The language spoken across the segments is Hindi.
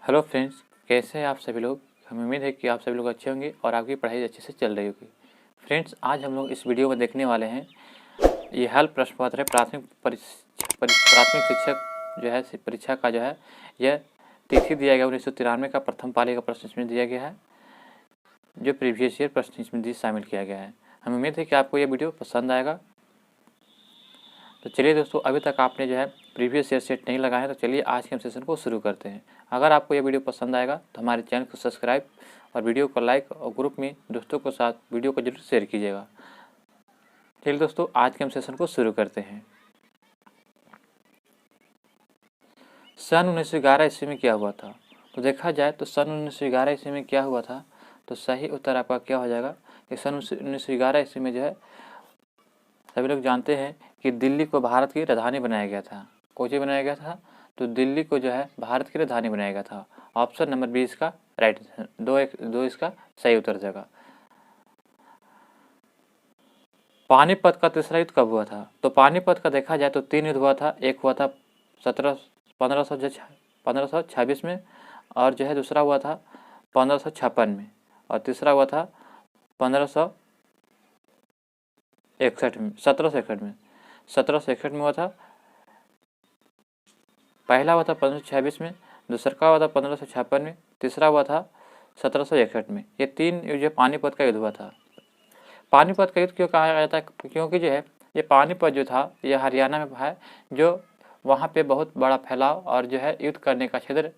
हेलो फ्रेंड्स, कैसे हैं आप सभी लोग। हमें उम्मीद है कि आप सभी लोग अच्छे होंगे और आपकी पढ़ाई अच्छे से चल रही होगी। फ्रेंड्स, आज हम लोग इस वीडियो में देखने वाले हैं ये हल प्रश्न पत्र है प्राथमिक शिक्षक जो है परीक्षा का जो है यह तिथि दिया गया 1993 का प्रथम पाली का प्रश्न इसमें दिया गया है, जो प्रीवियस ईयर प्रश्न इसमें शामिल किया गया है। हमें उम्मीद है कि आपको यह वीडियो पसंद आएगा। तो चलिए दोस्तों, अभी तक आपने जो है प्रीवियस ईयर सेट नहीं लगाया है तो चलिए आज के हम सेशन को शुरू करते हैं। अगर आपको ये वीडियो पसंद आएगा तो हमारे चैनल को सब्सक्राइब और वीडियो को लाइक और ग्रुप में दोस्तों के साथ वीडियो को जरूर शेयर कीजिएगा। चलिए दोस्तों, आज के हम सेशन को शुरू करते हैं। सन 1911 ईस्वी में क्या हुआ था? तो देखा जाए तो सन 1911 ईस्वी में क्या हुआ था, तो सही उत्तर आपका क्या हो जाएगा कि सन 1911 ईस्वी में जो है सभी लोग जानते हैं कि दिल्ली को भारत की राजधानी बनाया गया था। कौन सी बनाया गया था? तो दिल्ली को जो है भारत की राजधानी बनाया गया था। ऑप्शन नंबर 20 का राइट, दो इसका सही उत्तर जाएगा। पानीपत का तीसरा युद्ध कब हुआ था? तो पानीपत का देखा जाए तो 3 युद्ध हुआ था। एक हुआ था 1526 में, और जो है दूसरा हुआ था 1556 में, और तीसरा हुआ था 1761 में हुआ था। पहला हुआ था 1526 में, दूसरा हुआ था 1556 में, तीसरा हुआ था 1761 में। ये 3 जो पानीपत का युद्ध हुआ था। पानीपत का युद्ध क्यों कहा जाता है? क्योंकि जो है ये पानीपत जो था ये हरियाणा में है, जो वहाँ पे बहुत बड़ा फैलाव और जो है युद्ध करने का क्षेत्र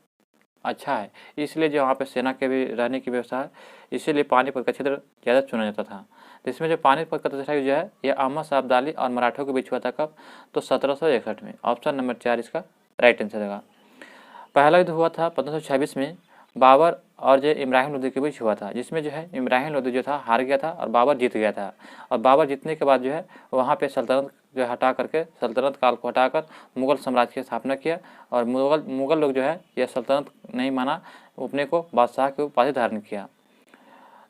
अच्छा है, इसलिए जो वहाँ पे सेना के भी रहने की व्यवस्था है, इसीलिए पानीपत का क्षेत्र ज़्यादा चुना जाता था। तो इसमें जो पानीपत का तीसरा युद्ध जो है ये अहमद शाह अब्दाली और मराठों के बीच हुआ था। कब? तो 1761 में। ऑप्शन नंबर 4 इसका राइट आंसर होगा। पहला युद्ध हुआ था 1526 में, बाबर और जो इब्राहिम लोदी के बीच हुआ था, जिसमें जो है इब्राहिम लोदी जो था हार गया था और बाबर जीत गया था। और बाबर जीतने के बाद जो है वहाँ पे सल्तनत जो हटा करके सल्तनत काल को हटाकर मुग़ल साम्राज्य की स्थापना किया, और मुग़ल लोग जो है यह सल्तनत नहीं माना, अपने को बादशाह की उपाधि धारण किया।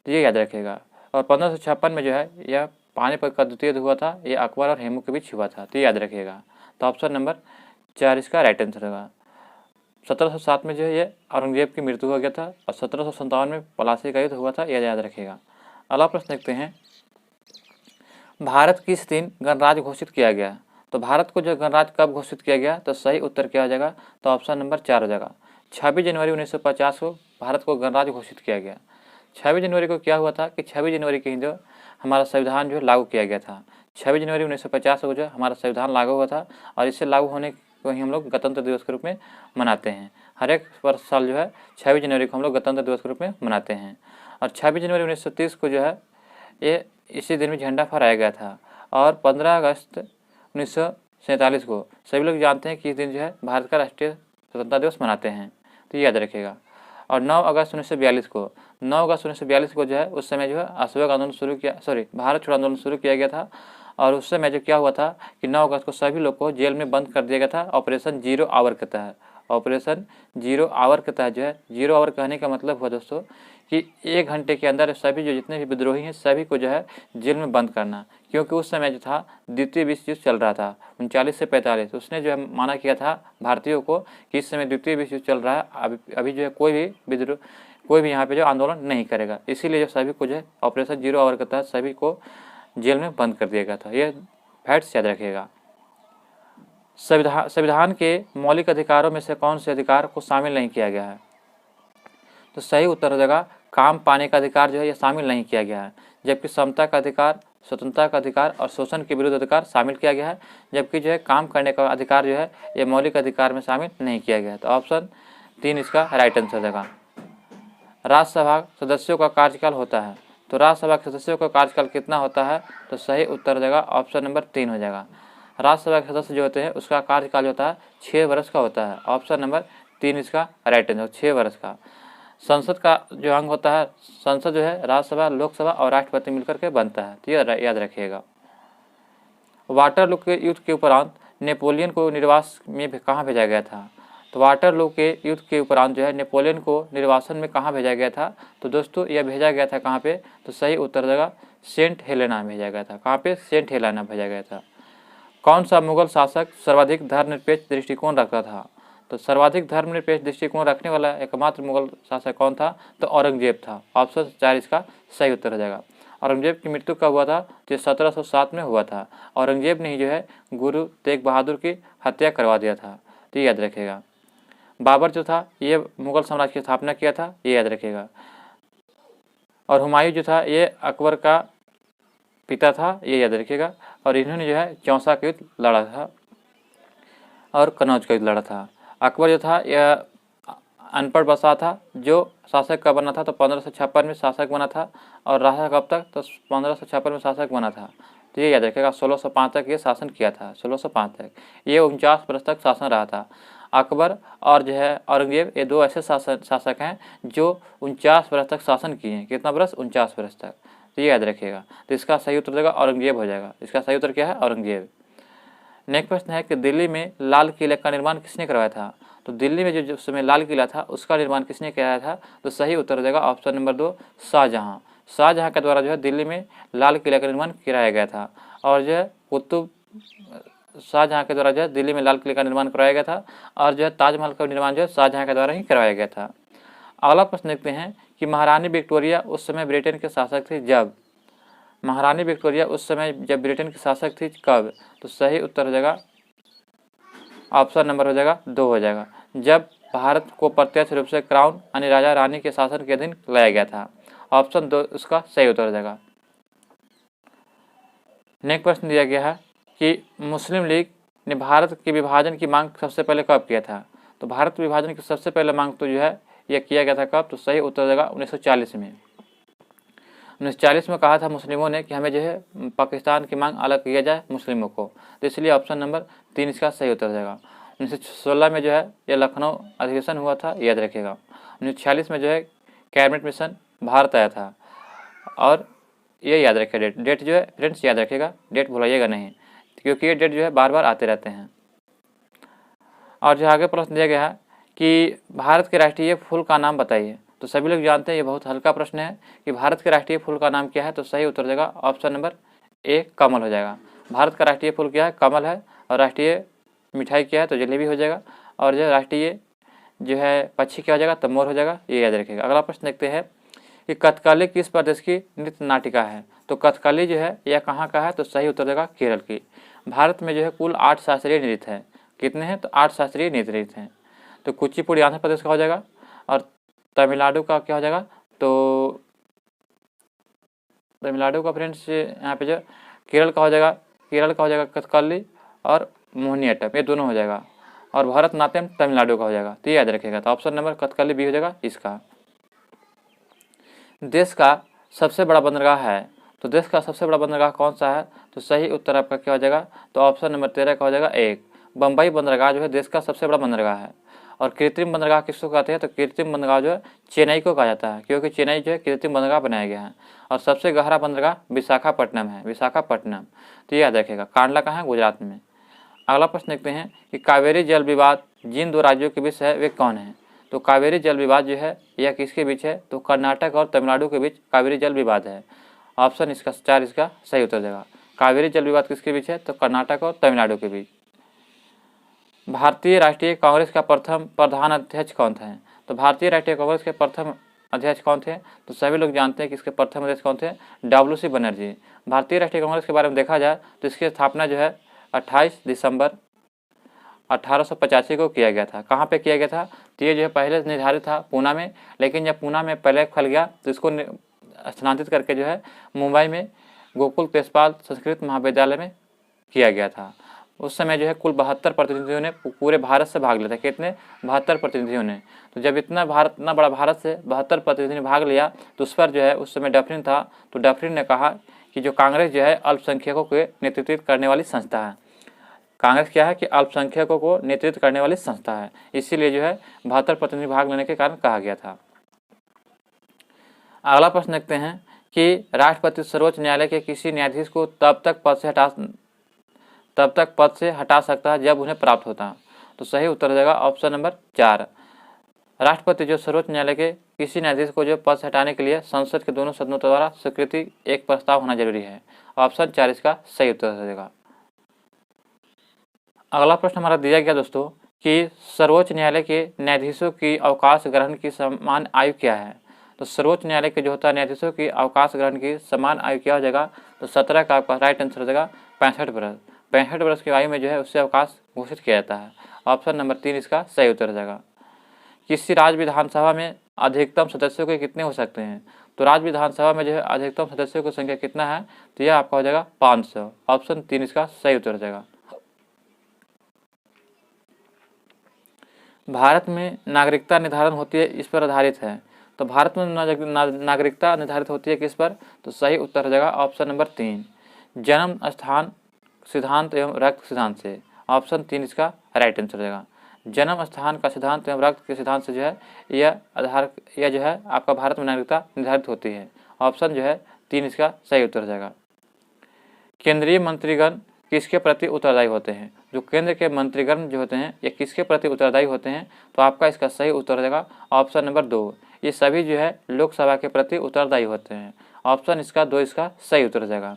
तो ये याद रखिएगा। और 1556 में जो है यह पानीपत का द्वितीय युद्ध हुआ था, ये अकबर और हेमू के बीच हुआ था। तो याद रखिएगा। तो ऑप्शन नंबर 4 इसका राइट आंसर होगा। 1707 में जो है ये औरंगजेब की मृत्यु हो गया था, और 1757 में पलासी का युद्ध हुआ था, यह याद रखिएगा। अगला प्रश्न देखते हैं, भारत किस दिन गणराज्य घोषित किया गया? तो भारत को जो गणराज्य कब घोषित किया गया? तो सही उत्तर क्या हो जाएगा? तो ऑप्शन नंबर 4 हो जाएगा। 26 जनवरी 1950 को भारत को गणराज्य घोषित किया गया। 26 जनवरी को क्या हुआ था कि 26 जनवरी के ही जो हमारा संविधान जो है लागू किया गया था। 26 जनवरी 1950 को जो हमारा संविधान लागू हुआ था, और इससे लागू होने को ही हम लोग गणतंत्र दिवस के रूप में मनाते हैं। हर एक वर्ष साल जो है 26 जनवरी को हम लोग गणतंत्र दिवस के रूप में मनाते हैं। और 26 जनवरी 1930 को जो है ये इसी दिन में झंडा फहराया गया था। और 15 अगस्त 1947 को सभी लोग जानते हैं कि इस दिन जो है भारत का राष्ट्रीय स्वतंत्रता दिवस मनाते हैं। तो ये याद रखिएगा। और 9 अगस्त 1942 को जो है उस समय जो है असहयोग आंदोलन भारत छोड़ो आंदोलन शुरू किया गया था। और उस समय जो क्या हुआ था कि 9 अगस्त को सभी लोग को जेल में बंद कर दिया गया था, ऑपरेशन जीरो आवर के तहत। ऑपरेशन जीरो आवर के तहत जो है, जीरो आवर कहने का मतलब हुआ दोस्तों कि 1 घंटे के अंदर सभी जो जितने भी विद्रोही हैं सभी को जो है जेल में बंद करना। क्योंकि उस समय जो था द्वितीय विश्व युद्ध चल रहा था 39 से 45। उसने जो है माना किया था भारतीयों को कि इस समय द्वितीय विश्व युद्ध चल रहा है, अभी जो है कोई भी यहाँ पे जो आंदोलन नहीं करेगा। इसीलिए जो सभी को जो है ऑपरेशन जीरो आवर के तहत सभी को जेल में बंद कर दिया गया था। ये फैक्ट्स याद रखिएगा। संविधान के मौलिक अधिकारों में से कौन से अधिकार को शामिल नहीं किया गया है? तो सही उत्तर हो जाएगा काम पाने का अधिकार जो है यह शामिल नहीं किया गया है। जबकि समता का अधिकार, स्वतंत्रता का अधिकार और शोषण के विरुद्ध अधिकार शामिल किया गया है। जबकि जो है काम करने का अधिकार जो है यह मौलिक अधिकार में शामिल नहीं किया गया है। तो ऑप्शन 3 इसका राइट आंसर हो जाएगा। राज्यसभा सदस्यों का कार्यकाल होता है, तो राज्यसभा के सदस्यों का कार्यकाल कितना होता है? तो सही उत्तर हो जाएगा ऑप्शन नंबर 3 हो जाएगा। राज्यसभा के सदस्य जो होते हैं उसका कार्यकाल होता है 6 वर्ष का होता है। ऑप्शन नंबर 3 इसका राइट आंसर, 6 वर्ष का। संसद का जो अंग होता है, संसद जो है राज्यसभा, लोकसभा और राष्ट्रपति मिलकर के बनता है। तो ये याद रखिएगा। वाटरलू के युद्ध के उपरांत नेपोलियन को निर्वास में कहाँ भेजा गया था? तो वाटरलू के युद्ध के उपरांत जो है नेपोलियन को निर्वासन में कहाँ भेजा गया था? तो दोस्तों यह भेजा गया था कहाँ पे? तो सही उत्तर देगा सेंट हेलेना भेजा गया था। कहाँ पे? सेंट हेलेना भेजा गया था। कौन सा मुगल शासक सर्वाधिक धर्मनिरपेक्ष दृष्टिकोण रखता था? तो सर्वाधिक धर्मनिरपेक्ष दृष्टिकोण रखने वाला एकमात्र मुगल शासक कौन था? तो औरंगजेब था। ऑप्शन 4 इसका सही उत्तर हो जाएगा। औरंगजेब की मृत्यु कब हुआ था? तो 1707 में हुआ था। औरंगजेब ने ही जो है गुरु तेग बहादुर की हत्या करवा दिया था, तो ये याद रखिएगा। बाबर जो था ये मुगल साम्राज्य की स्थापना किया था, ये याद रखिएगा। और हुमायूं जो था ये अकबर का पिता था, ये याद रखिएगा। और इन्होंने जो है चौसा का युद्ध लड़ा था और कनौज का युद्ध लड़ा था। अकबर जो था यह अनपढ़ बसा था जो शासक का बना था, तो 1556 में शासक बना था। और रहा कब तक? तो 1556 में शासक बना था, तो ये याद रखिएगा। 1605 तक ये शासन किया था, 1605 तक। ये 49 वर्ष तक शासन रहा था। अकबर और जो है औरंगजेब ये दो ऐसे शासक हैं जो 49 वर्ष तक शासन किए हैं। कितना वर्ष? 49 वर्ष तक, तो ये याद रखिएगा। तो इसका सही उत्तर देगा औरंगजेब हो जाएगा। इसका सही उत्तर क्या है? औरंगजेब। नेक्स्ट प्रश्न है कि दिल्ली में लाल किले का निर्माण किसने करवाया था? तो दिल्ली में जो समय लाल किला था उसका निर्माण किसने कराया था? तो सही उत्तर हो जाएगा ऑप्शन नंबर 2 शाहजहाँ। शाहजहाँ के द्वारा जो है दिल्ली में लाल किला का निर्माण कराया गया था। और जो है शाहजहाँ के द्वारा जो है दिल्ली में लाल किले का निर्माण करवाया गया था। और जो है ताजमहल का निर्माण जो है शाहजहाँ के द्वारा ही करवाया गया था। अगला प्रश्न देखते हैं कि महारानी विक्टोरिया उस समय ब्रिटेन के शासक थे जब? महारानी विक्टोरिया उस समय जब ब्रिटेन की शासक थी कब? तो सही उत्तर हो जाएगा ऑप्शन नंबर हो जाएगा 2 हो जाएगा, जब भारत को प्रत्यक्ष रूप से क्राउन यानी राजा रानी के शासन के अधीन लाया गया था। ऑप्शन 2 उसका सही उत्तर हो जाएगा। नेक्स्ट प्रश्न दिया गया है कि मुस्लिम लीग ने भारत के विभाजन की मांग सबसे पहले कब किया था? तो भारत विभाजन की सबसे पहले मांग तो जो है यह किया गया था कब? तो सही उत्तर हो जाएगा 1940 में। 1940 में कहा था मुस्लिमों ने कि हमें जो है पाकिस्तान की मांग अलग किया जाए मुस्लिमों को, तो इसलिए ऑप्शन नंबर 3 इसका सही उत्तर हो जाएगा। 1916 में जो है ये लखनऊ अधिवेशन हुआ था, याद रखिएगा। 1946 में जो है कैबिनेट मिशन भारत आया था, और ये याद रखिए डेट जो है फ्रेंड्स याद रखिएगा, डेट भुलाइएगा नहीं, क्योंकि ये डेट जो है बार बार आते रहते हैं। और जो आगे प्रश्न दिया गया है कि भारत के राष्ट्रीय फूल का नाम बताइए। तो सभी लोग जानते हैं ये बहुत हल्का प्रश्न है कि भारत के राष्ट्रीय फूल का नाम क्या है? तो सही उत्तर देगा ऑप्शन नंबर ए कमल हो जाएगा। भारत का राष्ट्रीय फूल क्या है? कमल है। और राष्ट्रीय मिठाई क्या है? तो जलेबी हो जाएगा। और जो राष्ट्रीय जो है पक्षी क्या हो जाएगा? तो मोर हो जाएगा, ये याद रखिएगा। अगला प्रश्न देखते हैं कि कथकली किस प्रदेश की नृत्य नाटिका है? तो कथकली जो है यह कहाँ का है? तो सही उत्तर देगा केरल की। भारत में जो है कुल 8 शास्त्रीय नृत्य हैं। कितने हैं? तो 8 शास्त्रीय नृत्य हैं। तो कुचिपुड़ी आंध्र प्रदेश का हो जाएगा, और तमिलनाडु का क्या हो जाएगा? तो तमिलनाडु का फ्रेंड्स यहाँ पे जो केरल का हो जाएगा, केरल का हो जाएगा कथकली और मोहिनीअट्टम, ये दोनों हो जाएगा। और भरतनाट्यम तमिलनाडु का हो जाएगा, तो ये याद रखिएगा। तो ऑप्शन नंबर कथकली बी हो जाएगा इसका। देश का सबसे बड़ा बंदरगाह है, तो देश का सबसे बड़ा बंदरगाह कौन सा है? तो सही उत्तर आपका क्या हो जाएगा? तो ऑप्शन नंबर 13 का हो जाएगा 1 बम्बई बंदरगाह जो है देश का सबसे बड़ा बंदरगाह है। और कृत्रिम बंदरगाह किसको कहते हैं? तो कृत्रिम बंदरगाह जो है चेन्नई को कहा जाता है, क्योंकि चेन्नई जो है कृत्रिम बंदरगाह बनाया गया है। और सबसे गहरा बंदरगाह विशाखापट्टनम है, विशाखापट्टनम, तो ये याद रखेगा। कांडला कहाँ है? गुजरात में। अगला प्रश्न देखते हैं कि कावेरी जल विवाद जिन 2 राज्यों के बीच है वे कौन है? तो कावेरी जल विवाद जो है यह किसके बीच है? तो कर्नाटक और तमिलनाडु के बीच कावेरी जल विवाद है। ऑप्शन इसका 4 इसका सही उत्तर देगा। कावेरी जल विवाद किसके बीच है? तो कर्नाटक और तमिलनाडु के बीच। भारतीय राष्ट्रीय कांग्रेस का प्रथम प्रधान अध्यक्ष कौन थे? तो भारतीय राष्ट्रीय कांग्रेस के प्रथम अध्यक्ष कौन थे? तो सभी लोग जानते हैं कि इसके प्रथम अध्यक्ष कौन थे? डब्ल्यू.सी. बनर्जी। भारतीय राष्ट्रीय कांग्रेस के बारे में देखा जाए तो इसकी स्थापना जो है 28 दिसंबर 1885 को किया गया था। कहाँ पे किया गया था? तो ये जो है पहले निर्धारित था पूना में, लेकिन जब पूना में पहले फैल गया तो इसको स्थानांतरित करके जो है मुंबई में गोकुल तेजपाल संस्कृत महाविद्यालय में किया गया था। उस समय जो है कुल 72 प्रतिनिधियों ने पूरे भारत से भाग लिया था। कितने? 72 प्रतिनिधियों ने। तो जब इतना बड़ा भारत से 72 प्रतिनिधियों ने भाग लिया तो उस पर जो है उस समय डफरिन था, तो डफरिन ने कहा कि जो कांग्रेस जो है अल्पसंख्यकों के नेतृत्व करने वाली संस्था है। कांग्रेस क्या है? कि अल्पसंख्यकों को नेतृत्व करने वाली संस्था है, इसीलिए जो है 72 प्रतिनिधि भाग लेने के कारण कहा गया था। अगला प्रश्न देखते हैं कि राष्ट्रपति सर्वोच्च न्यायालय के किसी न्यायाधीश को तब तक पद से हटा सकता है जब उन्हें प्राप्त होता है। तो सही उत्तर हो जाएगा ऑप्शन नंबर 4। राष्ट्रपति जो सर्वोच्च न्यायालय के किसी न्यायाधीश को जो पद से हटाने के लिए संसद के दोनों सदनों द्वारा स्वीकृति एक प्रस्ताव होना जरूरी है। ऑप्शन 4 इसका सही उत्तर हो जाएगा। अगला प्रश्न हमारा दिया गया दोस्तों कि सर्वोच्च न्यायालय के न्यायाधीशों की अवकाश ग्रहण की समान आयु क्या है। तो सर्वोच्च न्यायालय के जो होता है न्यायाधीशों की अवकाश ग्रहण की समान आयु क्या हो जाएगा, तो 17 का आपका राइट आंसर हो जाएगा 65 वर्ष। 65 वर्ष की आयु में जो है उससे अवकाश घोषित किया जाता है। ऑप्शन नंबर 3 इसका सही उत्तर हो जाएगा। किसी राज्य विधानसभा में अधिकतम सदस्यों के कितने हो सकते हैं। तो राज्य विधानसभा में जो है अधिकतम सदस्यों की संख्या कितना है, तो यह आपका हो जाएगा 500। ऑप्शन 3 इसका सही उत्तर हो जाएगा। भारत में नागरिकता निर्धारण होती है, इस पर आधारित है। तो भारत में नागरिकता निर्धारित होती है किस पर, तो सही उत्तर हो जाएगा ऑप्शन नंबर 3, जन्म स्थान सिद्धांत एवं रक्त सिद्धांत से। ऑप्शन 3 इसका राइट आंसर हो जाएगा। जन्म स्थान का सिद्धांत एवं रक्त के सिद्धांत से जो है यह जो है आपका भारत में नागरिकता निर्धारित होती है। ऑप्शन जो है 3 इसका सही उत्तर हो जाएगा। केंद्रीय मंत्रीगण किसके प्रति उत्तरदायी होते हैं। जो केंद्र के मंत्रीगण जो होते हैं ये किसके प्रति उत्तरदायी होते हैं, तो आपका इसका सही उत्तर हो जाएगा ऑप्शन नंबर 2, ये सभी जो है लोकसभा के प्रति उत्तरदायी होते हैं। ऑप्शन इसका 2 इसका सही उत्तर हो जाएगा।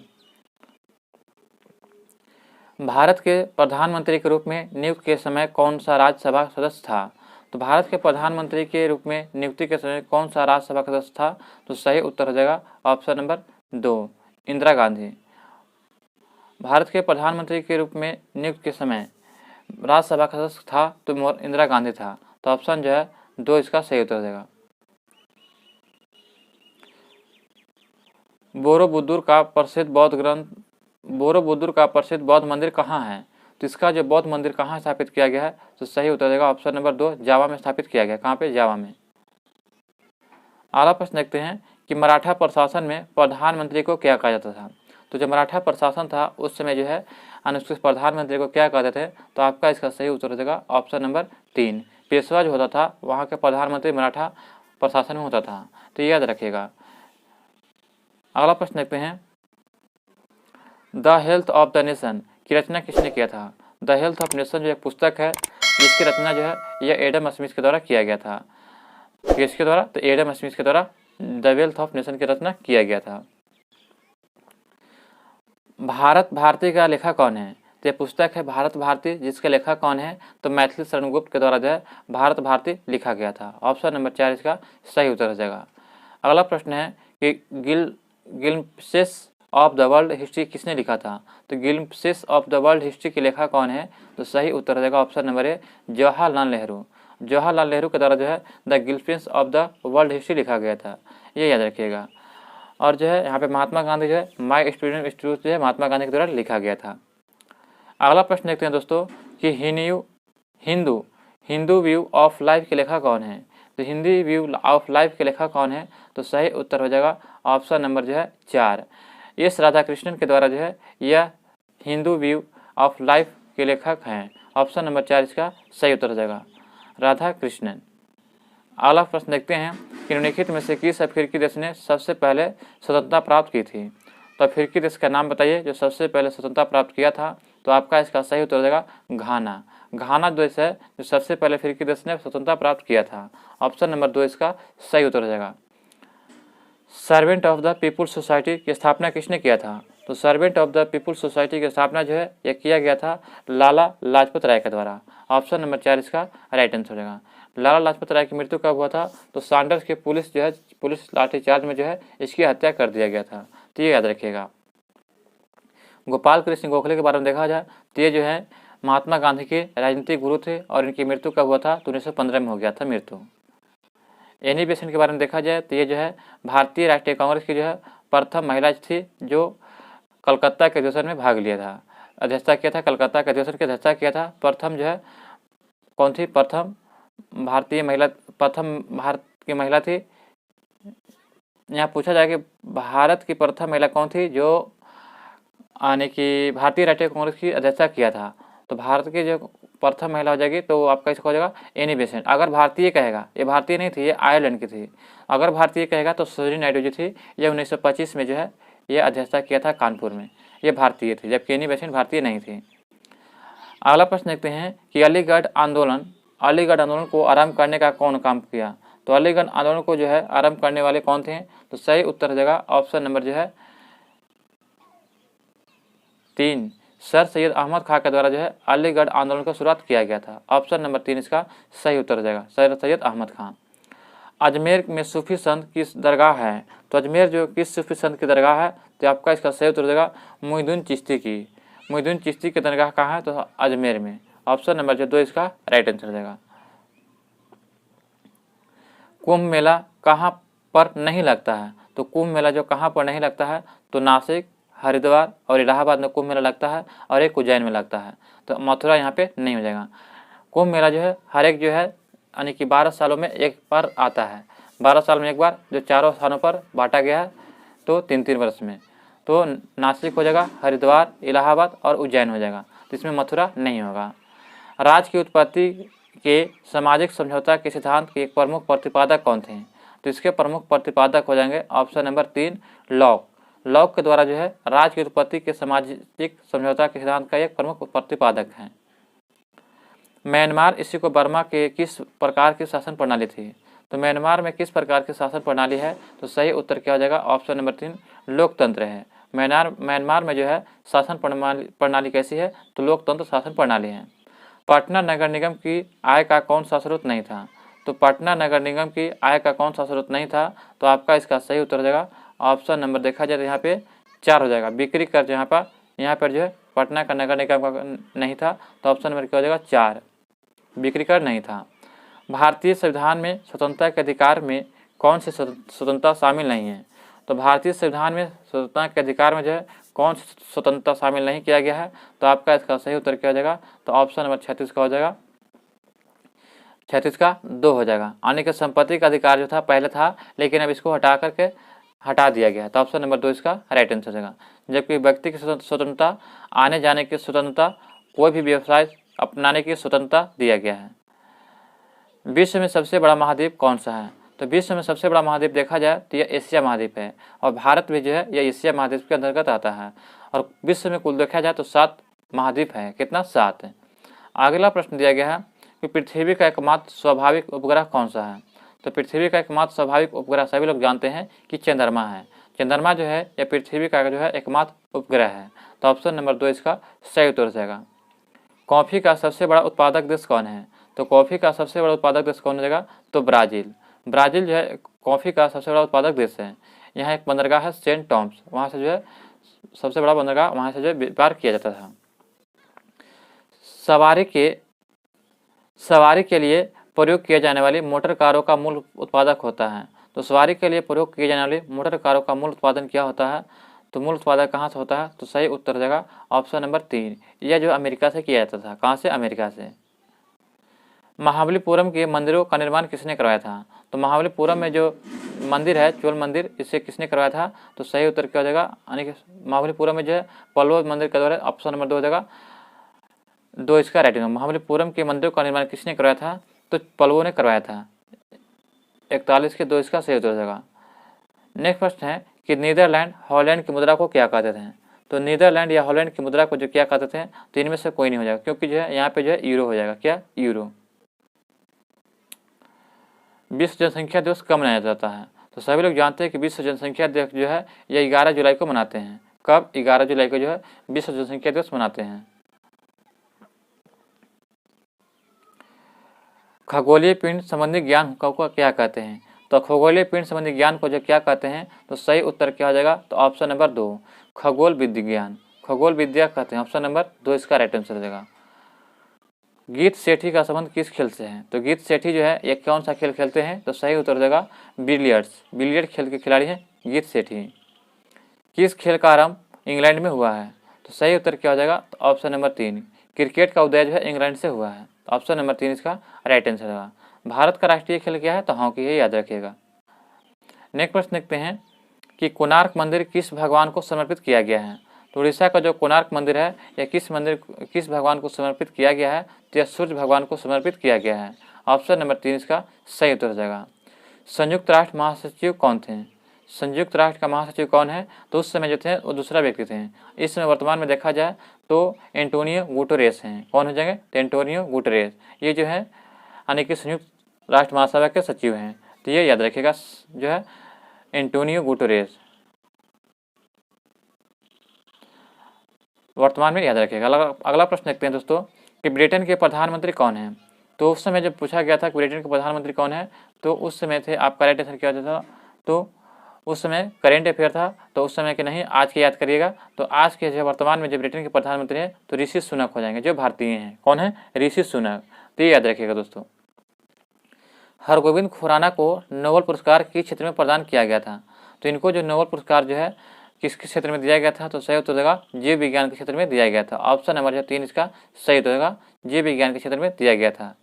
भारत के प्रधानमंत्री के रूप में नियुक्त के समय कौन सा राज्यसभा सदस्य था। तो भारत के प्रधानमंत्री के रूप में नियुक्ति के समय कौन सा राज्यसभा सदस्य था, तो सही उत्तर हो जाएगा ऑप्शन नंबर 2, इंदिरा गांधी। भारत के प्रधानमंत्री के रूप में नियुक्त के समय राज्यसभा का सदस्य था तो इंदिरा गांधी था। तो ऑप्शन जो है 2 इसका सही उत्तर हो जाएगा। बोरोबुदुर का प्रसिद्ध बौद्ध मंदिर कहाँ है। तो इसका जो बौद्ध मंदिर कहाँ स्थापित किया गया है, तो सही उत्तर देगा ऑप्शन नंबर 2, जावा में स्थापित किया गया। कहाँ पे, जावा में। अगला प्रश्न देखते हैं कि मराठा प्रशासन में प्रधानमंत्री को क्या कहा जाता था। तो जब मराठा प्रशासन था उस समय जो है अनुच्छेद प्रधानमंत्री को क्या कहते थे, तो आपका इसका सही उत्तर हो जाएगा ऑप्शन नंबर 3, पेशवा जो होता था वहाँ के प्रधानमंत्री मराठा प्रशासन में होता था। तो याद रखिएगा। अगला प्रश्न देखते हैं, the health of the nation की रचना किसने किया था। द हेल्थ ऑफ नेशन जो एक पुस्तक है जिसकी रचना जो है यह एडम स्मिथ के द्वारा किया गया था। किसके द्वारा, तो एडम स्मिथ के द्वारा द हेल्थ ऑफ नेशन की रचना किया गया था। भारत भारती का लेखक कौन है। तो यह पुस्तक है भारत भारती, जिसके लेखक कौन है, तो मैथिली शरण गुप्त के द्वारा जो है भारत भारती लिखा गया था। ऑप्शन नंबर 4 इसका सही उत्तर हो जाएगा। अगला प्रश्न है कि glimpses of the world history किसने लिखा था। तो glimpses of the world history के लेखक कौन है, तो सही उत्तर हो जाएगा ऑप्शन नंबर 1, जवाहरलाल नेहरू। जवाहरलाल नेहरू के द्वारा जो है the glimpses of the world history लिखा गया था, ये याद रखिएगा। और जो है यहाँ पे महात्मा गांधी जो है माय स्टूडेंट इंस्टीट्यूट जो है महात्मा गांधी के द्वारा लिखा गया था। अगला प्रश्न देखते हैं दोस्तों कि हिंदू व्यू ऑफ लाइफ के लेखक कौन है। तो हिंदी व्यू ऑफ लाइफ के लेखक कौन है, तो सही उत्तर हो जाएगा ऑप्शन नंबर जो है 4, एस राधाकृष्णन के द्वारा जो है यह हिंदू व्यू ऑफ लाइफ के लेखक हैं। ऑप्शन नंबर 4 इसका सही उत्तर हो जाएगा, राधाकृष्णन। अगला प्रश्न देखते हैं कि निम्नलिखित में से किस अफ्रीकी देश ने सबसे पहले स्वतंत्रता प्राप्त की थी। तो अफ्रीकी देश का नाम बताइए जो सबसे पहले स्वतंत्रता प्राप्त किया था। तो आपका इसका सही उत्तर हो जाएगा घाना। घाना देश है जो सबसे पहले अफ्रीकी देश ने स्वतंत्रता प्राप्त किया था। ऑप्शन नंबर 2 इसका सही उत्तर हो जाएगा। Servant of the People's Society की स्थापना किसने किया था। तो Servant of the People's Society की स्थापना जो है यह किया गया था लाला लाजपत राय के द्वारा। ऑप्शन नंबर 4 इसका राइट आंसर हो जाएगा। लाला लाजपत राय की मृत्यु कब हुआ था, तो सांडर्स के पुलिस लाठीचार्ज में जो है इसकी हत्या कर दिया गया था। तो ये याद रखिएगा। गोपाल कृष्ण गोखले के बारे में देखा जाए तो ये जो है महात्मा गांधी के राजनीतिक गुरु थे और इनकी मृत्यु कब हुआ था, तो 1915 में हो गया था मृत्यु। एनी बेसेंट के बारे में देखा जाए तो ये जो है भारतीय राष्ट्रीय कांग्रेस की जो है प्रथम महिला थी जो कलकत्ता के अधिवेशन में भाग लिया था, अध्यक्षता किया था, कलकत्ता के अधिवेशन की अध्यक्षता किया था। प्रथम जो है कौन थी, प्रथम भारत की महिला थी। यहाँ पूछा जाए कि भारत की प्रथम महिला कौन थी जो यानी कि भारतीय राष्ट्रीय कांग्रेस की अध्यक्षता किया था। तो भारत की जो प्रथम महिला हो जाएगी तो आपका इसका हो जाएगा एनी बेसेंट। अगर भारतीय कहेगा, ये भारतीय नहीं थी, ये आयरलैंड की थी। अगर भारतीय कहेगा तो सरोजिनी नायडू जी थी, ये 1925 में जो है ये अध्यक्षता किया था कानपुर में, ये भारतीय थी, जबकि एनी बेसेंट भारतीय नहीं थी। अगला प्रश्न देखते हैं कि अलीगढ़ आंदोलन को आरंभ करने का कौन काम किया। तो अलीगढ़ आंदोलन को जो है आरंभ करने वाले कौन थे, तो सही उत्तर हो जाएगा ऑप्शन नंबर जो है 3, सर सैयद अहमद खां के द्वारा जो है अलीगढ़ आंदोलन की शुरुआत किया गया था? ऑप्शन नंबर 3 इसका सही उत्तर हो जाएगा, सर सैयद अहमद खां। अजमेर में सूफी संत किस दरगाह है? तो अजमेर जो किस सूफी संत की दरगाह है? तो आपका इसका सही उत्तर हो जाएगा मोइनुद्दीन चिश्ती की। मोइनुद्दीन चिश्ती की दरगाह कहाँ है? तो अजमेर में। ऑप्शन नंबर जो 2 इसका राइट आंसर हो जाएगा। कुंभ मेला कहाँ पर नहीं लगता है? तो कुंभ मेला जो कहाँ पर नहीं लगता है? तो नासिक, हरिद्वार और इलाहाबाद में कुंभ मेला लगता है और एक उज्जैन में लगता है। तो मथुरा यहाँ पे नहीं हो जाएगा। कुंभ मेला जो है हर एक जो है यानी कि 12 सालों में एक बार आता है। 12 साल में एक बार, जो चारों स्थानों पर बांटा गया है, तो 3-3 वर्ष में। तो नासिक हो जाएगा, हरिद्वार, इलाहाबाद और उज्जैन हो जाएगा। तो इसमें मथुरा नहीं होगा। राज्य की उत्पत्ति के सामाजिक समझौता के सिद्धांत के एक प्रमुख प्रतिपादक कौन थे? तो इसके प्रमुख प्रतिपादक हो जाएंगे ऑप्शन नंबर 3 लॉक। लॉक के द्वारा जो है राज्य की उत्पत्ति के सामाजिक समझौता के सिद्धांत का एक प्रमुख प्रतिपादक है। म्यांमार इसी को बर्मा के किस प्रकार की शासन प्रणाली थी? तो म्यांमार में किस प्रकार की शासन प्रणाली है? तो सही उत्तर क्या हो जाएगा? ऑप्शन नंबर 3 लोकतंत्र है। म्यांमार में जो है शासन प्रणाली कैसी है? तो लोकतंत्र शासन प्रणाली है। पटना नगर निगम की आय का कौन सा स्रोत नहीं था? तो पटना नगर निगम की आय का कौन सा स्रोत नहीं था? तो आपका इसका सही उत्तर हो जाएगा ऑप्शन नंबर देखा जाए तो यहाँ पे 4 हो जाएगा। बिक्री कर यहाँ पर जो है पटना का नगर निगम का नहीं था, तो ऑप्शन नंबर क्या हो जाएगा? 4, बिक्री कर नहीं था। भारतीय संविधान में स्वतंत्रता के अधिकार में कौन सी स्वतंत्रता शामिल नहीं है? तो भारतीय संविधान में स्वतंत्रता के अधिकार में जो है कौन सी स्वतंत्रता शामिल नहीं किया गया है? तो आपका इसका सही उत्तर क्या हो जाएगा? तो ऑप्शन नंबर 36 का हो जाएगा, 36 का 2 हो जाएगा। यानी कि संपत्ति का अधिकार जो था पहले था, लेकिन अब इसको हटा दिया गया है। तो ऑप्शन नंबर 2 इसका राइट आंसर हो जाएगा। जबकि व्यक्ति की स्वतंत्रता, आने जाने की स्वतंत्रता, कोई भी व्यवसाय अपनाने की स्वतंत्रता दिया गया है। विश्व में सबसे बड़ा महाद्वीप कौन सा है? तो विश्व में सबसे बड़ा महाद्वीप देखा जाए तो यह एशिया महाद्वीप है, और भारत भी जो है यह एशिया महाद्वीप के अंतर्गत आता है। और विश्व में कुल देखा जाए तो 7 महाद्वीप है। कितना? 7 है। अगला प्रश्न दिया गया है कि पृथ्वी का एकमात्र स्वाभाविक उपग्रह कौन सा है? तो पृथ्वी का एकमात्र स्वाभाविक उपग्रह सभी लोग जानते हैं कि चंद्रमा है। चंद्रमा जो है यह पृथ्वी का जो है एकमात्र उपग्रह है। तो ऑप्शन नंबर 2 इसका सही उत्तर हो जाएगा। कॉफ़ी का सबसे बड़ा उत्पादक देश कौन है? तो कॉफ़ी का सबसे बड़ा उत्पादक देश कौन हो जाएगा? तो ब्राज़ील। ब्राज़ील जो है कॉफ़ी का सबसे बड़ा उत्पादक देश है। यहाँ एक बंदरगाह है सेंट टॉम्स, वहाँ से जो है सबसे बड़ा बंदरगाह, वहाँ से जो है व्यापार किया जाता था। सवारी के लिए प्रयोग किए जाने वाली मोटर कारों का मूल उत्पादक होता है। तो सवारी के लिए प्रयोग किए जाने वाली मोटर कारों का मूल उत्पादन क्या होता है? तो मूल उत्पादक कहाँ से होता है? तो सही उत्तर हो जाएगा ऑप्शन नंबर 3, यह जो अमेरिका से किया जाता था। कहाँ से? अमेरिका से। महाबलीपुरम के मंदिरों का निर्माण किसने करवाया था? तो महाबलीपुरम में जो मंदिर है, चोल मंदिर, इसे किसने करवाया था? तो सही उत्तर क्या हो जाएगा? यानी कि महाबलीपुरम में जो है पल्लव मंदिर के द्वारा। ऑप्शन नंबर 2 हो जाएगा, 2 इसका राइट आंसर। महाबलीपुरम के मंदिरों का निर्माण किसने करवाया था? तो पल्लवों ने करवाया था। 41 के 2 इसका सही उत्तर हो जाएगा। नेक्स्ट प्रश्न है कि नीदरलैंड हॉलैंड की मुद्रा को क्या कहते थे? तो नीदरलैंड या हॉलैंड की मुद्रा को जो क्या कहते थे? तो इनमें से कोई नहीं हो जाएगा, क्योंकि जो है यहाँ पे जो है यूरो हो जाएगा। क्या? यूरो। विश्व जनसंख्या दिवस कब मनाया जाता है? तो सभी लोग जानते हैं कि विश्व जनसंख्या दिवस जो है यह 11 जुलाई को मनाते हैं। कब? 11 जुलाई को जो है विश्व जनसंख्या दिवस मनाते हैं। खगोलीय पिंड संबंधी ज्ञान को क्या कहते हैं? तो खगोलीय पिंड संबंधी ज्ञान को जो क्या कहते हैं? तो सही उत्तर क्या हो जाएगा? तो ऑप्शन नंबर 2 खगोल विज्ञान, खगोल विद्या कहते हैं। ऑप्शन नंबर 2 इसका राइट आंसर हो जाएगा। गीत सेठी का संबंध किस खेल से है? तो गीत सेठी जो है ये कौन सा खेल खेलते हैं? तो सही उत्तर हो जाएगा बिलियर्ड्स, बिलियर्ड खेल के खिलाड़ी हैं गीत सेठी। किस खेल का आरंभ इंग्लैंड में हुआ है? तो सही उत्तर क्या हो जाएगा? तो ऑप्शन नंबर 3 क्रिकेट का उदय जो है इंग्लैंड से हुआ है। ऑप्शन नंबर 3 इसका राइट आंसर होगा। भारत का राष्ट्रीय खेल क्या है? तो हॉकी है, याद रखिएगा। नेक्स्ट प्रश्न देखते हैं कि कोणार्क मंदिर किस भगवान को समर्पित किया गया है? तो उड़ीसा का जो कोणार्क मंदिर है यह किस भगवान को समर्पित किया गया है? तो यह सूर्य भगवान को समर्पित किया गया है। ऑप्शन नंबर 3 इसका सही उत्तर हो जाएगा। संयुक्त राष्ट्र महासचिव कौन थे? संयुक्त राष्ट्र का महासचिव कौन है? तो उस समय जो थे वो दूसरा व्यक्ति थे। इस समय वर्तमान में देखा जाए तो एंटोनियो गुटेरेस हैं। कौन हो जाएंगे? तो एंटोनियो गुटेरेस, ये जो है यानी कि संयुक्त राष्ट्र महासभा के सचिव हैं। तो ये याद रखिएगा जो है एंटोनियो गुटेरेस। वर्तमान में याद रखिएगा। अगला प्रश्न देखते हैं दोस्तों कि ब्रिटेन के प्रधानमंत्री कौन हैं। तो उस समय जब पूछा गया था कि ब्रिटेन के प्रधानमंत्री कौन है, तो उस समय थे आपका राइट आंसर क्या होता था, तो उस समय करेंट अफेयर था, तो उस समय के नहीं आज के याद करिएगा। तो आज के जो वर्तमान में जो ब्रिटेन के प्रधानमंत्री हैं तो ऋषि सुनक हो जाएंगे, जो भारतीय हैं। कौन है? ऋषि सुनक। तो ये याद रखिएगा दोस्तों। हरगोविंद खुराना को नोबेल पुरस्कार किस क्षेत्र में प्रदान किया गया था। तो इनको जो नोबेल पुरस्कार जो है किस किस क्षेत्र में दिया गया था, तो सही उत्तर होगा जीव विज्ञान के क्षेत्र में दिया गया था। ऑप्शन नंबर जो 3 इसका सही उत्तर होगा, जीव विज्ञान के क्षेत्र में दिया गया था।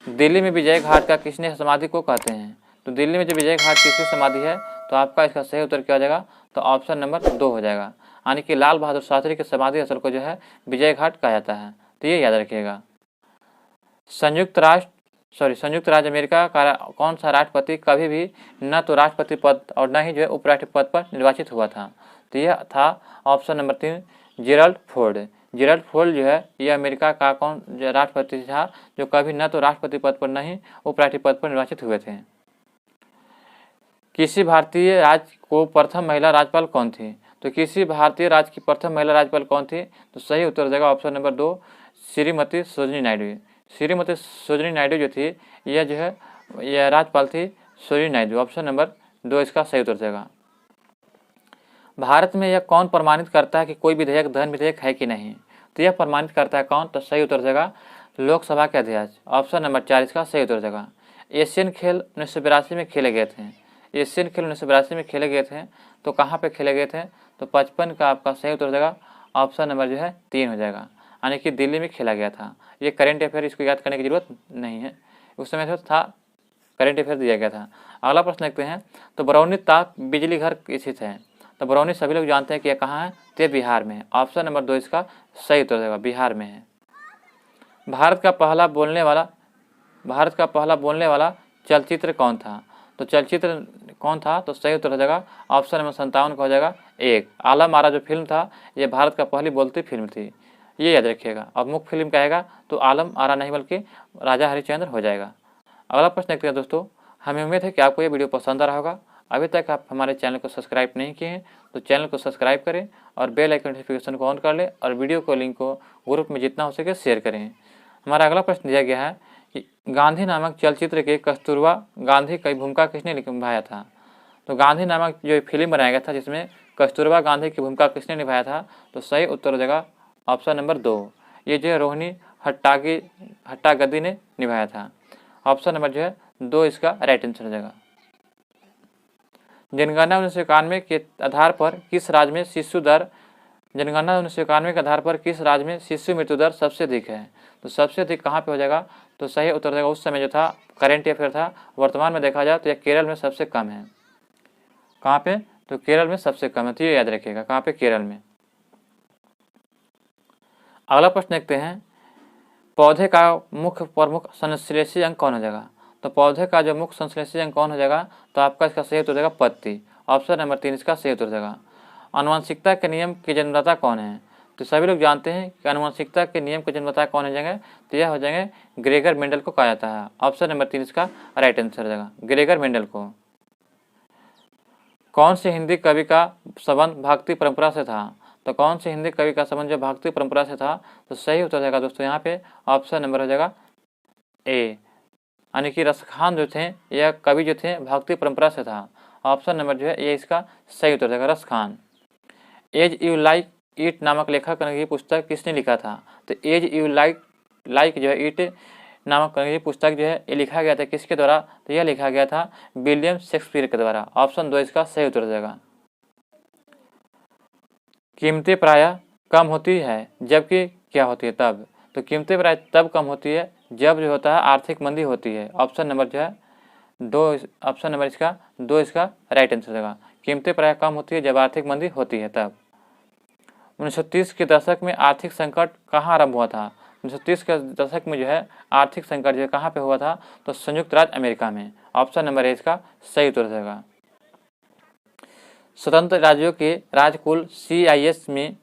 दिल्ली में विजय घाट का किसने समाधि को कहते हैं। तो दिल्ली में जो विजय घाट किसकी समाधि है, तो आपका इसका सही उत्तर क्या हो जाएगा, तो ऑप्शन नंबर 2 हो जाएगा। यानी कि लाल बहादुर शास्त्री की समाधि स्थल को जो है विजय घाट कहा जाता है। तो ये याद रखिएगा। संयुक्त राज्य अमेरिका का कौन सा राष्ट्रपति कभी भी न तो राष्ट्रपति पद और न ही जो है उपराष्ट्रपति पद पर निर्वाचित हुआ था। तो यह था option number 3 Gerald Ford. Gerald Ford जो है ये अमेरिका का कौन राष्ट्रपति था जो कभी न तो राष्ट्रपति पद पर न ही उपराष्ट्रपति पद पर निर्वाचित हुए थे। किसी भारतीय राज्य को प्रथम महिला राज्यपाल कौन थी। तो किसी भारतीय राज्य की प्रथम महिला राज्यपाल कौन थी, तो सही उत्तर हो जाएगा ऑप्शन नंबर 2 श्रीमती सरोजिनी नायडू। श्रीमती सरोजिनी नायडू जो थी यह जो है यह राज्यपाल थी सरोजिनी नायडू। ऑप्शन नंबर 2 इसका सही उत्तर जाएगा। भारत में यह कौन प्रमाणित करता है कि कोई विधेयक धन विधेयक है कि नहीं। तो यह प्रमाणित करता है कौन, तो सही उत्तर जाएगा लोकसभा के अध्यक्ष। ऑप्शन नंबर 4 इसका सही उत्तर जाएगा। एशियन खेल 1982 में खेले गए थे। एशियन खेल 1982 में खेले गए थे, तो कहाँ पे खेले गए थे, तो 55 का आपका सही उत्तर जाएगा ऑप्शन नंबर जो है 3 हो जाएगा, यानी कि दिल्ली में खेला गया था। ये करेंट अफेयर, इसको याद करने की जरूरत नहीं है, उस समय जो था करेंट अफेयर दिया गया था। अगला प्रश्न देखते हैं। तो बरौनी ताप बिजली घर स्थित है। तो बरौनी सभी लोग जानते हैं कि यह कहाँ है, तो बिहार में है। ऑप्शन नंबर 2 इसका सही उत्तर देगा, बिहार में है। भारत का पहला बोलने वाला चलचित्र कौन था। तो चलचित्र कौन था, तो सही उत्तर हो जाएगा ऑप्शन नंबर 57 का हो जाएगा 1 आलम आरा। जो फिल्म था ये भारत का पहली बोलती फिल्म थी, ये याद रखिएगा। अब मुख्य फिल्म कहेगा तो आलम आरा नहीं बल्कि राजा हरिश्चंद्र हो जाएगा। अगला प्रश्न देखते हैं दोस्तों। हमें उम्मीद है कि आपको ये वीडियो पसंद आ रहा होगा। अभी तक आप हमारे चैनल को सब्सक्राइब नहीं किए हैं तो चैनल को सब्सक्राइब करें और बेल आइकन नोटिफिकेशन को ऑन कर लें और वीडियो को लिंक को ग्रुप में जितना हो सके शेयर करें। हमारा अगला प्रश्न दिया गया है कि गांधी नामक चलचित्र के कस्तूरबा गांधी की भूमिका किसने निभाया था। तो गांधी नामक जो फिल्म बनाया गया था जिसमें कस्तूरबा गांधी की भूमिका किसने निभाया था, तो सही उत्तर हो जाएगा ऑप्शन नंबर 2। ये जो है रोहिणी हट्टागद्दी ने निभाया था। ऑप्शन नंबर जो है 2 इसका राइट आंसर हो जाएगा। जनगणना 1991 के आधार पर किस राज्य में शिशु दर जनगणना 1991 के आधार पर किस राज्य में शिशु मृत्यु दर सबसे अधिक है। तो सबसे अधिक कहाँ पे हो जाएगा, तो सही उत्तर देगा उस समय जो था करेंट अफेयर था। वर्तमान में देखा जाए तो यह केरल में सबसे कम है। कहाँ पे, तो केरल में सबसे कम है, तो ये याद रखिएगा कहाँ पे, केरल में। अगला प्रश्न देखते हैं। पौधे का मुख्य प्रमुख संश्लेषी अंग कौन हो जाएगा। तो पौधे का जो मुख्य संश्लेषी अंग कौन हो जाएगा, तो आपका इसका सही उत्तर हो जाएगा पत्ती। ऑप्शन नंबर 3 इसका सही उत्तर हो जाएगा। आनुवंशिकता के नियम के जन्मदाता कौन है। तो सभी लोग जानते हैं कि आनुवंशिकता के नियम के जन्मदाता कौन हो जाएंगे, तो यह हो जाएंगे ग्रेगर मेंडल को कहा जाता है। ऑप्शन नंबर 3 इसका राइट आंसर हो जाएगा, ग्रेगर मेंडल को। कौन से हिंदी कवि का संबंध भक्ति परंपरा से था। तो कौन से हिंदी कवि का संबंध जो भक्ति परंपरा से था, तो सही उत्तर जाएगा दोस्तों यहाँ पे ऑप्शन नंबर हो जाएगा ए, यानी कि रसखान जो थे यह कवि जो थे भक्ति परंपरा से था। ऑप्शन नंबर जो है ये इसका सही उत्तर जाएगा, Raskhan. As You Like It नामक लेखक की पुस्तक किसने लिखा था। तो एज यू लाइक जो है इट नामक पुस्तक जो है ये लिखा गया था किसके द्वारा, तो यह लिखा गया था विलियम शेक्सपियर के द्वारा। ऑप्शन 2 इसका सही उत्तर जाएगा। कीमतें प्रायः कम होती है जबकि क्या होती है, तब। तो कीमतें प्रायः तब कम होती है जब जो होता है आर्थिक मंदी होती है। ऑप्शन नंबर जो है 2, ऑप्शन नंबर इसका 2 इसका राइट आंसर होगा। कीमतें प्रायः कम होती है जब आर्थिक मंदी होती है, तब। 1930 के दशक में आर्थिक संकट कहाँ आरंभ हुआ था। 1930 के दशक में जो है आर्थिक संकट जो है कहाँ पे हुआ था, तो संयुक्त राज्य अमेरिका में। ऑप्शन नंबर ए इसका सही उत्तर होगा। स्वतंत्र राज्यों के राजकुल CIS में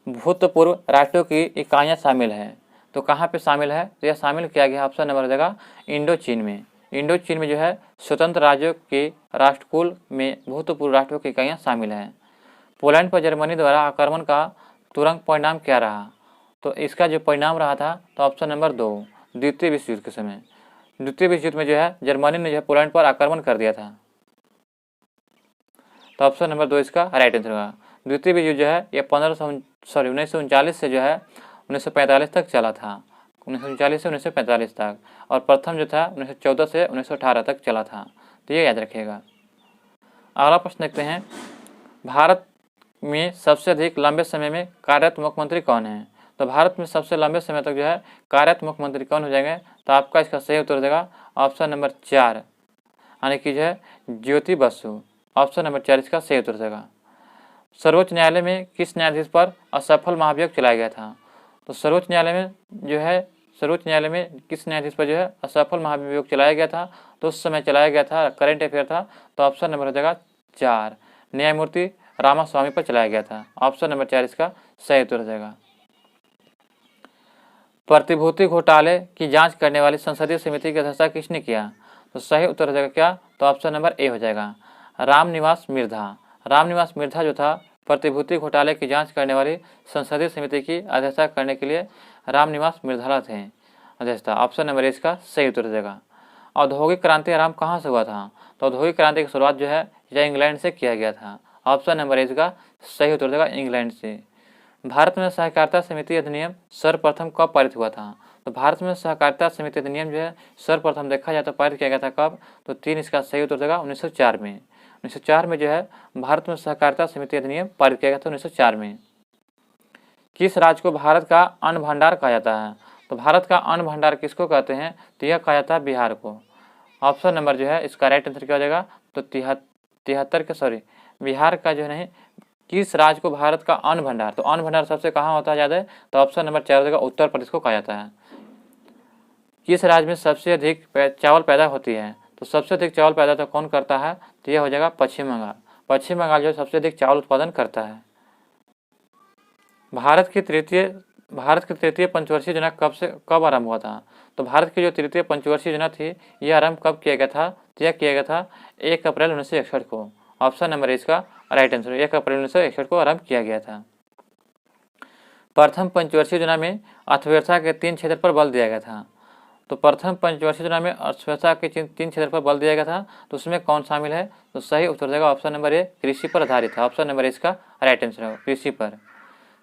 भूतपूर्व राष्ट्रों की इकाइयाँ शामिल है। तो कहाँ पे शामिल है, तो यह शामिल किया गया ऑप्शन नंबर हो जाएगा इंडो चीन में। इंडो चीन में जो है स्वतंत्र राज्यों के राष्ट्रकुल में भूतपूर्व राष्ट्रों की इकाइयाँ शामिल हैं। पोलैंड पर जर्मनी द्वारा आक्रमण का तुरंत परिणाम क्या रहा? तो इसका जो परिणाम रहा था तो ऑप्शन नंबर 2, द्वितीय विश्व युद्ध के समय। द्वितीय विश्व युद्ध में जो है जर्मनी ने जो है पोलैंड पर आक्रमण कर दिया था। तो ऑप्शन नंबर 2 इसका राइट आंसर होगा। द्वितीय विश्व युद्ध जो है ये 1939 से जो है 1945 तक चला था। 1939 से 1945 तक, और प्रथम जो था 1914 से 1918 तक चला था। तो ये याद रखिएगा। अगला प्रश्न देखते हैं, भारत में सबसे अधिक लंबे समय में कार्यरत मुख्यमंत्री कौन है? तो भारत में सबसे लंबे समय तक जो है कार्यरत मुख्यमंत्री कौन हो जाएंगे? तो आपका इसका सही उत्तर देगा ऑप्शन नंबर 4, यानी कि जो है ज्योति बसु। ऑप्शन नंबर 4 इसका सही उत्तर देगा। सर्वोच्च न्यायालय में किस न्यायाधीश पर असफल महाभियोग चलाया गया था? तो सर्वोच्च न्यायालय में किस न्यायाधीश पर जो है असफल महाभियोग चलाया गया था? तो उस समय चलाया गया था, करेंट अफेयर था। तो ऑप्शन नंबर हो जाएगा 4, न्यायमूर्ति रामास्वामी पर चलाया गया था। ऑप्शन नंबर 4 इसका सही उत्तर हो जाएगा। प्रतिभूति घोटाले की जांच करने वाली संसदीय समिति की अध्यक्षता किसने किया? तो सही उत्तर हो जाएगा क्या? तो ऑप्शन नंबर ए हो जाएगा, रामनिवास मिर्धा। रामनिवास मिर्धा जो था प्रतिभूति घोटाले की जांच करने वाली संसदीय समिति की अध्यक्षता करने के लिए रामनिवास मिर्धा थे अध्यक्षता। ऑप्शन नंबर ए इसका सही उत्तर हो जाएगा। औद्योगिक क्रांति आरंभ कहाँ से हुआ था? तो औद्योगिक क्रांति की शुरुआत जो है यह इंग्लैंड से किया गया था। ऑप्शन नंबर ए इसका सही उत्तर हो जाएगा, इंग्लैंड से। भारत में सहकारिता समिति अधिनियम सर्वप्रथम कब पारित हुआ था? तो भारत में सहकारिता समिति अधिनियम जो है सर्वप्रथम देखा जाए तो पारित किया गया था कब? तो 3 इसका सही उत्तर देगा 1904 में। 1904 में जो है भारत में सहकारिता समिति अधिनियम पारित किया गया था 1904 में। किस राज्य को भारत का अन्न भंडार कहा जाता है? तो भारत का अन्न भंडार किसको कहते हैं? तो यह कहा जाता है बिहार को। ऑप्शन नंबर जो है इसका राइट आंसर क्या हो जाएगा? तो बिहार का जो है नहीं, किस राज्य को भारत का अन्न भंडार, तो अन्न भंडार सबसे कहाँ होता है ज़्यादा? तो ऑप्शन नंबर 4 हो जाएगा, उत्तर प्रदेश को कहा जाता है। किस राज्य में सबसे अधिक चावल पैदा होती है? तो सबसे अधिक चावल पैदा तो कौन करता है? तो यह हो जाएगा पश्चिम बंगाल। पश्चिम बंगाल जो सबसे अधिक चावल उत्पादन करता है। भारत की तृतीय पंचवर्षीय योजना कब आरंभ हुआ था? तो भारत की जो तृतीय पंचवर्षीय योजना थी यह आरंभ कब किया गया था? तो यह किया गया था 1 अप्रैल 1961 को। ऑप्शन नंबर इसका राइट आंसर, 1 अप्रैल 1961 को आरंभ किया गया था। प्रथम पंचवर्षीय योजना में अर्थव्यवस्था के 3 क्षेत्र पर बल दिया गया था। तो प्रथम पंचवर्षीय योजना में अर्थव्यवस्था के 3 क्षेत्र पर बल दिया गया था। तो उसमें कौन शामिल है? तो सही उत्तर देगा ऑप्शन नंबर ए, कृषि पर आधारित है। ऑप्शन नंबर इसका राइट आंसर है, कृषि पर।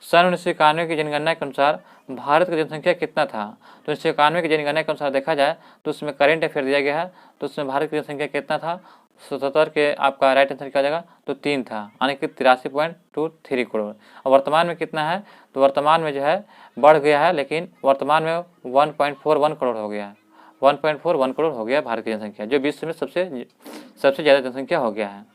सन 1991 की जनगणना के अनुसार भारत की जनसंख्या कितना था? तो 1991 की जनगणना के अनुसार देखा जाए तो उसमें करेंट अफेयर दिया गया है। तो उसमें भारत की जनसंख्या कितना था? 77 के आपका राइट आंसर क्या हो जाएगा? तो 3 था, यानी कि 83.23 करोड़। और वर्तमान में कितना है? तो वर्तमान में जो है बढ़ गया है, लेकिन वर्तमान में 1.41 करोड़ हो गया है। 1.41 करोड़ हो गया भारत की जनसंख्या, जो विश्व में सबसे ज़्यादा जनसंख्या हो गया है।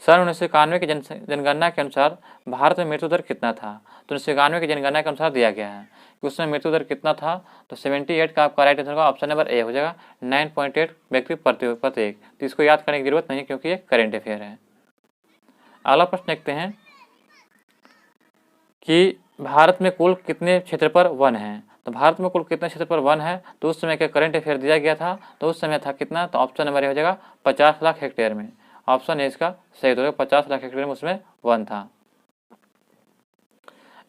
सन 1991 की जनगणना के अनुसार भारत में मृत्यु दर कितना था? तो 1991 की जनगणना के अनुसार दिया गया है कि उसमें मृत्यु दर कितना था? तो 78 का आपका राइट आंसर होगा, ऑप्शन नंबर ए हो जाएगा, 9.8 व्यक्ति प्रत्येक। तो इसको याद करने की जरूरत नहीं है क्योंकि ये करेंट अफेयर है। अगला प्रश्न देखते हैं कि भारत में कुल कितने क्षेत्र पर वन है? तो भारत में कुल कितने क्षेत्र पर वन है? तो उस समय का करंट अफेयर दिया गया था, तो उस समय था कितना? तो ऑप्शन नंबर ए हो जाएगा 50 लाख हेक्टेयर में। ऑप्शन ए इसका सही होगा, 50 लाख हेक्टेयर में उसमें वन था।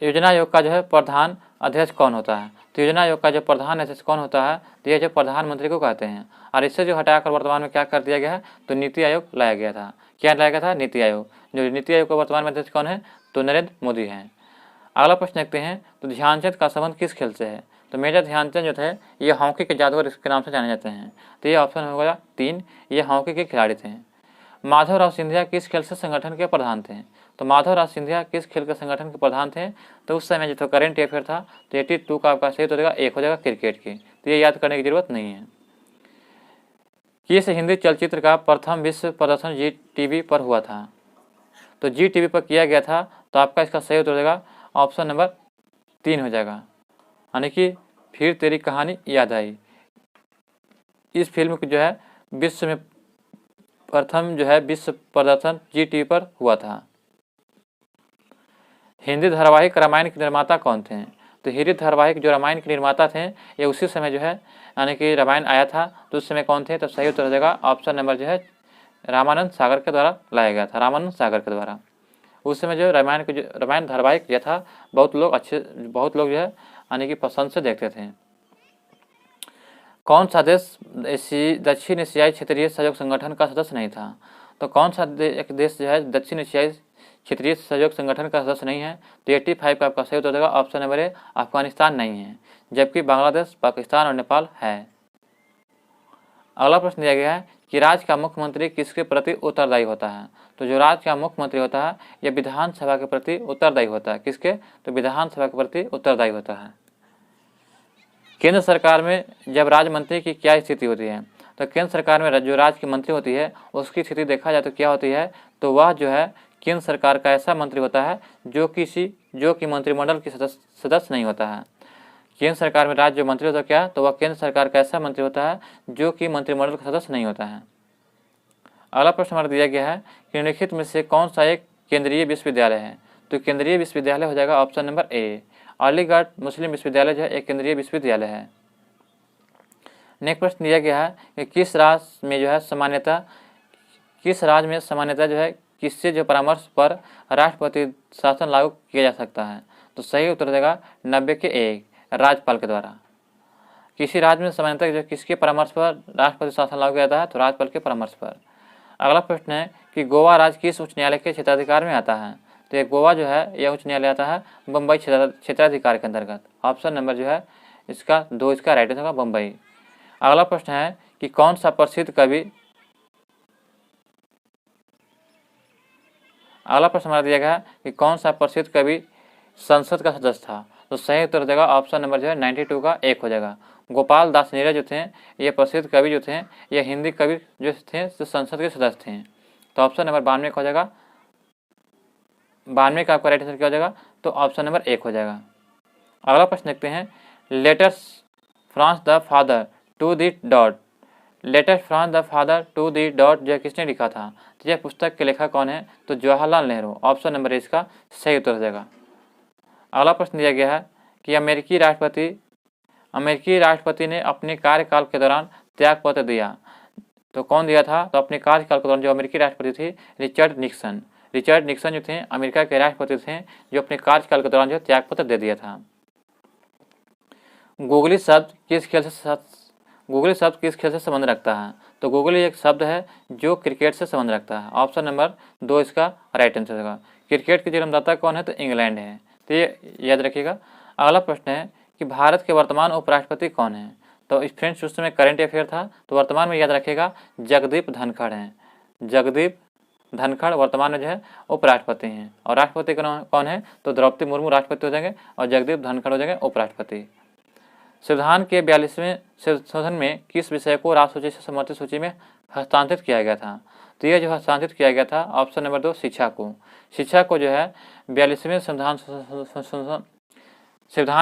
योजना आयोग का जो है प्रधान अध्यक्ष कौन होता है? तो योजना आयोग का जो प्रधान अध्यक्ष कौन होता है? तो ये जो प्रधानमंत्री को कहते हैं। और इससे जो हटाकर वर्तमान में क्या कर दिया गया है? तो नीति आयोग लाया गया था। क्या लाया गया था? नीति आयोग। जो नीति आयोग का वर्तमान में अध्यक्ष कौन है? तो नरेंद्र मोदी हैं। अगला प्रश्न देखते हैं, तो ध्यानचंद का संबंध किस खेल से है? तो मेजर ध्यानचंद जो थे ये हॉकी के जादूगर इसके नाम से जाने जाते हैं। तो ये ऑप्शन होगा 3, ये हॉकी के खिलाड़ी थे। माधवराव सिंधिया किस खेल से संगठन के प्रधान थे? तो माधवराव सिंधिया किस खेल के संगठन के प्रधान थे? तो उस समय जो था करेंट अफेयर था, तो 82 का आपका सही हो जाएगा, 1 हो जाएगा क्रिकेट की। तो ये याद करने की जरूरत नहीं है। किस हिंदी चलचित्र का प्रथम विश्व प्रदर्शन जी टीवी पर हुआ था? तो जी टीवी पर किया गया था, तो आपका इसका सही हो जाएगा, ऑप्शन नंबर 3 हो जाएगा, यानी कि फिर तेरी कहानी याद आई। इस फिल्म जो है विश्व में प्रथम जो है विश्व प्रदर्शन जी टीवी पर हुआ था। हिंदी धारावाहिक रामायण के निर्माता कौन थे? तो हिंदी धारावाहिक जो रामायण के निर्माता थे ये उसी समय जो है यानी कि रामायण आया था, तो उस समय कौन थे? तो सही उत्तर हो जाएगा ऑप्शन नंबर जो है रामानंद सागर के द्वारा लाया गया था, रामानंद सागर के द्वारा। उस समय जो रामायण धारावाहिक जो था बहुत लोग जो है यानी कि पसंद से देखते थे। कौन सा देश दक्षिण एशियाई क्षेत्रीय सहयोग संगठन का सदस्य नहीं था? तो कौन सा एक देश जो है दक्षिण एशियाई क्षेत्रीय सहयोग संगठन का सदस्य नहीं है? तो 85 का आपका सही उत्तर देगा ऑप्शन नंबर ए, अफगानिस्तान नहीं है, जबकि बांग्लादेश, पाकिस्तान और नेपाल है। अगला प्रश्न दिया गया है कि राज्य का मुख्यमंत्री किसके प्रति उत्तरदायी होता है? तो जो राज्य का मुख्यमंत्री होता है यह विधानसभा के प्रति उत्तरदायी होता है। किसके? तो विधानसभा के प्रति उत्तरदायी होता है। केंद्र सरकार में जब राज्य मंत्री की क्या स्थिति होती है? तो केंद्र सरकार में जो राज्य की मंत्री होती है उसकी स्थिति देखा जाए तो क्या होती है? तो वह जो है केंद्र सरकार का ऐसा मंत्री होता है जो कि मंत्रिमंडल के सदस्य नहीं होता है। केंद्र सरकार में राज्य मंत्री होता है क्या? तो वह केंद्र सरकार का ऐसा मंत्री होता है जो कि मंत्रिमंडल का सदस्य नहीं होता है। अगला प्रश्न हमारा दिया गया है कि निम्नलिखित में से कौन सा एक केंद्रीय विश्वविद्यालय है? तो केंद्रीय विश्वविद्यालय हो जाएगा ऑप्शन नंबर ए, अलीगढ़ मुस्लिम विश्वविद्यालय जो है एक केंद्रीय विश्वविद्यालय है। नेक्स्ट प्रश्न दिया गया है कि किस राज्य में सामान्यतः जो है किससे जो परामर्श पर राष्ट्रपति शासन लागू किया जा सकता है? तो सही उत्तर देगा 90 के 1, राज्यपाल के द्वारा। किसी राज्य में सामान्यतः जो किसके परामर्श पर राष्ट्रपति शासन लागू किया जाता है? तो राज्यपाल के परामर्श पर। अगला प्रश्न है कि गोवा राज्य किस उच्च न्यायालय के क्षेत्राधिकार में आता है? तो ये गोवा जो है यह उच्च न्यायालय आता है बम्बई क्षेत्राधिकार के अंतर्गत। ऑप्शन नंबर जो है इसका 2 इसका राइट होगा बम्बई। अगला प्रश्न है कि कौन सा प्रसिद्ध कवि अगला प्रश्न हमारा दिया गया है कि कौन सा प्रसिद्ध कवि संसद का सदस्य था? तो सही उत्तर देगा ऑप्शन नंबर जो है 92 का 1 हो जाएगा। गोपाल दास नीरज जो थे ये प्रसिद्ध कवि जो थे ये हिंदी कवि जो थे जो संसद के सदस्य थे। तो ऑप्शन नंबर 92 का हो जाएगा। 92 का आपका राइट आंसर क्या हो जाएगा? तो ऑप्शन नंबर 1 हो जाएगा। अगला प्रश्न देखते हैं, Letters from the Father to the daughter. Letters from the Father to the daughter जो किसने लिखा था? तो यह पुस्तक के लेखक कौन है? तो जवाहरलाल नेहरू। ऑप्शन नंबर इसका सही उत्तर हो जाएगा। अगला प्रश्न दिया गया है कि अमेरिकी राष्ट्रपति ने अपने कार्यकाल के दौरान त्यागपत्र दिया। तो कौन दिया था? तो अपने कार्यकाल के दौरान जो अमेरिकी राष्ट्रपति थे रिचर्ड निक्सन जो थे अमेरिका के राष्ट्रपति थे जो अपने कार्यकाल के दौरान जो त्यागपत्र दे दिया था। गूगली शब्द किस खेल से संबंध रखता है? तो गूगली एक शब्द है जो क्रिकेट से संबंध रखता है। ऑप्शन नंबर 2 इसका राइट आंसर होगा। क्रिकेट के जन्मदाता कौन है? तो इंग्लैंड है, तो ये याद रखिएगा। अगला प्रश्न है कि भारत के वर्तमान उपराष्ट्रपति कौन है? तो फ्रेंड्स उस समय करेंट अफेयर था, तो वर्तमान में याद रखिएगा जगदीप धनखड़ हैं। जगदीप धनखड़ वर्तमान में जो है उपराष्ट्रपति हैं। और राष्ट्रपति कौन है? तो द्रौपदी मुर्मू राष्ट्रपति हो जाएंगे और जगदीप धनखड़ हो जाएंगे उपराष्ट्रपति। संविधान के 42वें संशोधन में किस विषय को राष्ट्रीय सूची से समर्थित सूची में हस्तांतरित किया गया था? तो यह जो हस्तांतरित किया गया था ऑप्शन नंबर 2 शिक्षा को जो है 42वें संविधान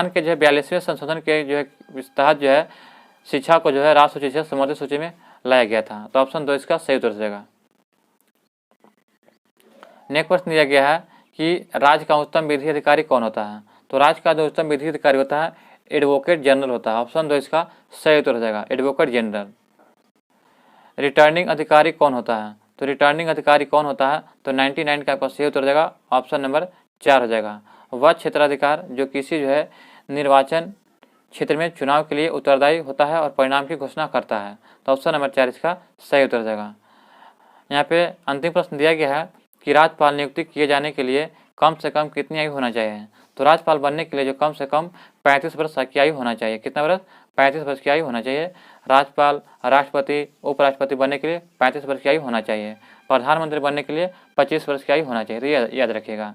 के जो है 42वें संशोधन के जो है तहत जो है शिक्षा को जो है राष्ट्रीय सूची से समर्थित सूची में लाया गया था। तो ऑप्शन 2 इसका सही उत्तर हो जाएगा। नेक्स्ट प्रश्न दिया गया है कि राज्य का उच्चतम विधि अधिकारी कौन होता है? तो राज्य का जो उच्चतम विधि अधिकारी होता है एडवोकेट जनरल होता है। ऑप्शन 2 इसका सही उत्तर हो जाएगा एडवोकेट जनरल। रिटर्निंग अधिकारी कौन होता है? तो रिटर्निंग अधिकारी कौन होता है? तो 99 का आपका सही उत्तर हो जाएगा ऑप्शन नंबर 4 हो जाएगा। वह क्षेत्राधिकार जो किसी जो है निर्वाचन क्षेत्र में चुनाव के लिए उत्तरदायी होता है और परिणाम की घोषणा करता है। तो ऑप्शन नंबर 4 इसका सही उत्तर हो जाएगा। यहाँ पे अंतिम प्रश्न दिया गया है कि राज्यपाल नियुक्ति किए जाने के लिए कम से कम कितनी आयु होना चाहिए? तो राज्यपाल बनने के लिए जो कम से कम 35 वर्ष की आयु होना चाहिए। कितना वर्ष? 35 वर्ष की आयु होना चाहिए। राज्यपाल, राष्ट्रपति, उपराष्ट्रपति बनने के लिए 35 वर्ष की आयु होना चाहिए। प्रधानमंत्री बनने के लिए 25 वर्ष की आयु होना चाहिए। तो याद रखिएगा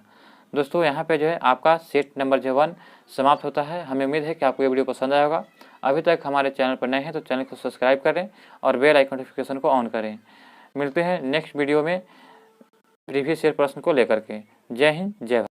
दोस्तों। यहाँ पे जो है आपका सेट नंबर जो 1 समाप्त होता है। हमें उम्मीद है कि आपको ये वीडियो पसंद आया होगा। अभी तक हमारे चैनल पर नए हैं तो चैनल को सब्सक्राइब करें और बेल आइकन नोटिफिकेशन को ऑन करें। मिलते हैं नेक्स्ट वीडियो में प्रीवियस ईयर प्रश्न को लेकर के। जय हिंद, जय भारत।